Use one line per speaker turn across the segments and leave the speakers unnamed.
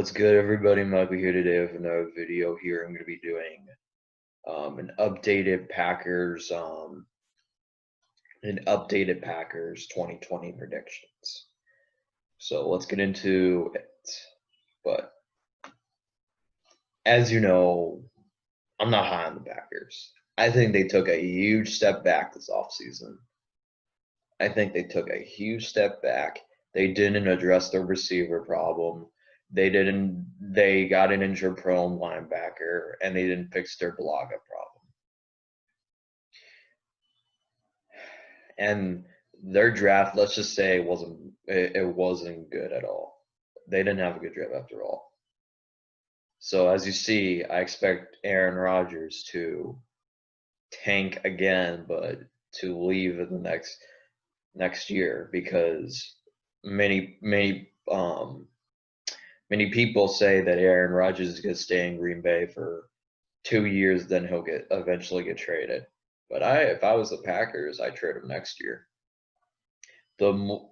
What's good, everybody? Michael here today with another video here. I'm going to be doing an updated Packers 2020 predictions. So let's get into it. But as you know, I'm not high on the Packers. I think they took a huge step back this offseason. I think they took a huge step back. They didn't address the receiver problem. They got an injured prone linebacker, and they didn't fix their Bulaga problem. And their draft, let's just say, it wasn't good at all. They didn't have a good draft after all. So as you see, I expect Aaron Rodgers to tank again, but to leave in the next year because many people say that Aaron Rodgers is going to stay in Green Bay for 2 years, then he'll eventually get traded. But if I was the Packers, I'd trade him next year.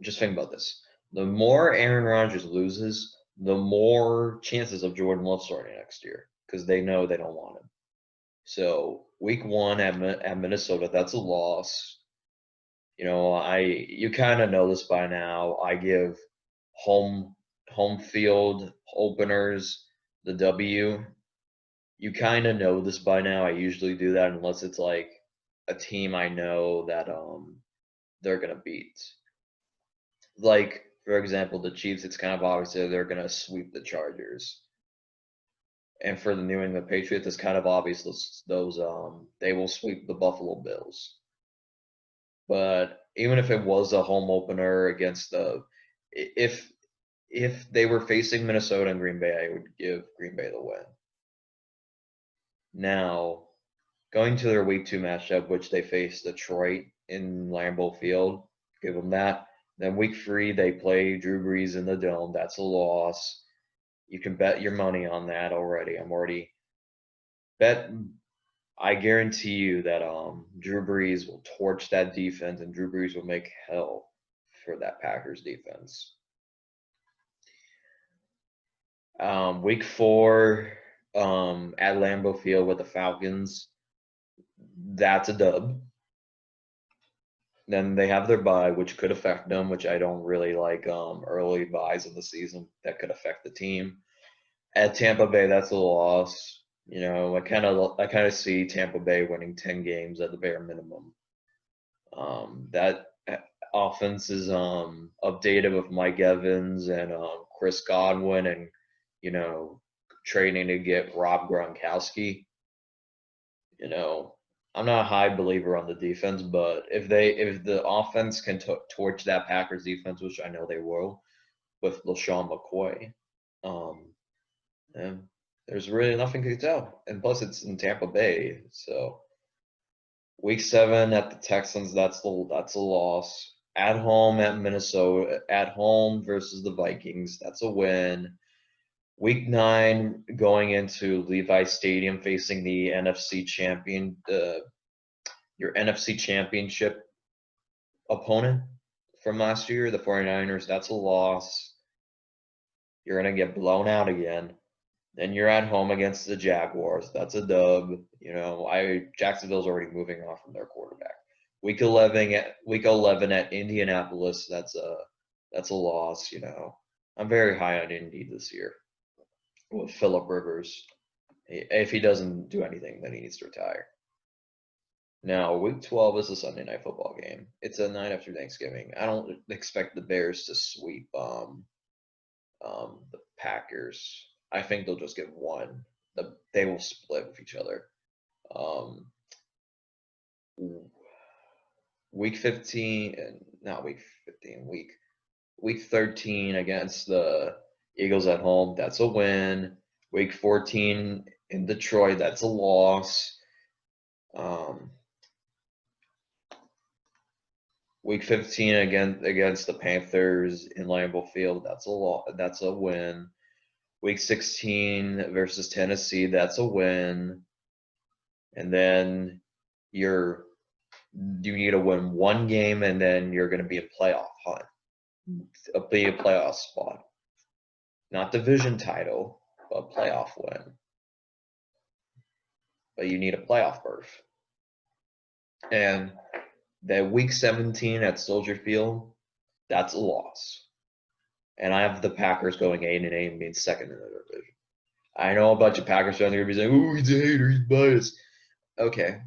Just think about this: the more Aaron Rodgers loses, the more chances of Jordan Love starting next year because they know they don't want him. So week 1 at Minnesota, that's a loss. You kind of know this by now. I give home field openers the W. You kind of know this by now. I usually do that unless it's like a team I know that they're gonna beat. Like, for example, the Chiefs, it's kind of obvious that they're gonna sweep the Chargers. And for the New England Patriots, it's kind of obvious those they will sweep the Buffalo Bills. But even if it was a home opener against if they were facing Minnesota and Green Bay, I would give Green Bay the win. Now, going to their week 2 matchup, which they face Detroit in Lambeau Field, give them that. Then week 3, they play Drew Brees in the Dome. That's a loss. You can bet your money on that already. I guarantee you that Drew Brees will torch that defense, and Drew Brees will make hell for that Packers defense. Week 4 at Lambeau Field with the Falcons, that's a dub. Then they have their bye, which could affect them, which I don't really like early byes of the season. That could affect the team. At Tampa Bay, that's a loss. I kind of see Tampa Bay winning 10 games at the bare minimum. That offense is updated with Mike Evans and Chris Godwin, and trading to get Rob Gronkowski. I'm not a high believer on the defense, but if the offense can torch that Packers defense, which I know they will, with LaShawn McCoy, and there's really nothing to tell. And plus, it's in Tampa Bay, so week 7 at the Texans, that's a loss. At home at Minnesota, at home versus the Vikings, that's a win. Week 9, going into Levi Stadium, facing the NFC champion, your NFC championship opponent from last year, the 49ers, that's a loss. You're going to get blown out again. Then you're at home against the Jaguars. That's a dub. Jacksonville's already moving on from their quarterback. Week 11 at Indianapolis, that's a loss. I'm very high on Indy this year with Phillip Rivers. If he doesn't do anything, then he needs to retire. Now, week 12 is a Sunday night football game. It's a night after Thanksgiving. I don't expect the Bears to sweep the Packers. I think they'll just get one. They will split with each other. Week 13 against the Eagles at home, that's a win. Week 14 in Detroit, that's a loss. Week 15 against the Panthers in Lambeau Field, that's a win. Week 16 versus Tennessee, that's a win. And then you need to win one game, and then you're going to be a playoff hunt, be a playoff spot. Not division title, but playoff win. But you need a playoff berth. And that week 17 at Soldier Field, that's a loss. And I have the Packers going 8-8 and being second in the division. I know a bunch of Packers fans are gonna be saying, "Oh, he's a hater, he's biased." Okay,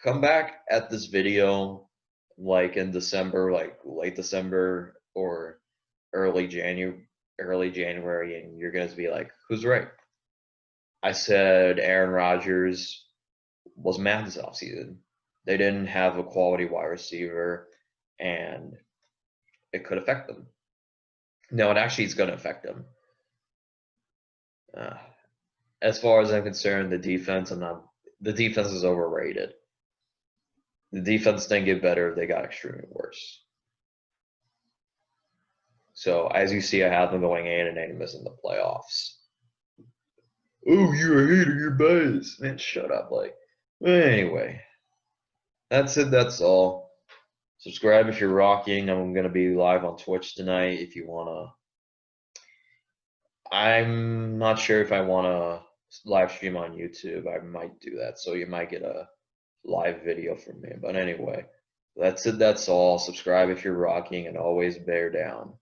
come back at this video like in December, like late December or early January, and you're gonna be like, "Who's right?" I said Aaron Rodgers was mad this offseason. They didn't have a quality wide receiver, and it could affect them. No, it actually is going to affect them. As far as I'm concerned, the defense is overrated. The defense didn't get better; they got extremely worse. So as you see, I have them going 8-8 and missing the playoffs. Oh, you're a hater, you're biased. Man, shut up, like. Anyway, that's it, that's all. Subscribe if you're rocking. I'm gonna be live on Twitch tonight if you wanna. I'm not sure if I wanna live stream on YouTube. I might do that, so you might get a live video from me. But anyway, that's it, that's all. Subscribe if you're rocking, and always bear down.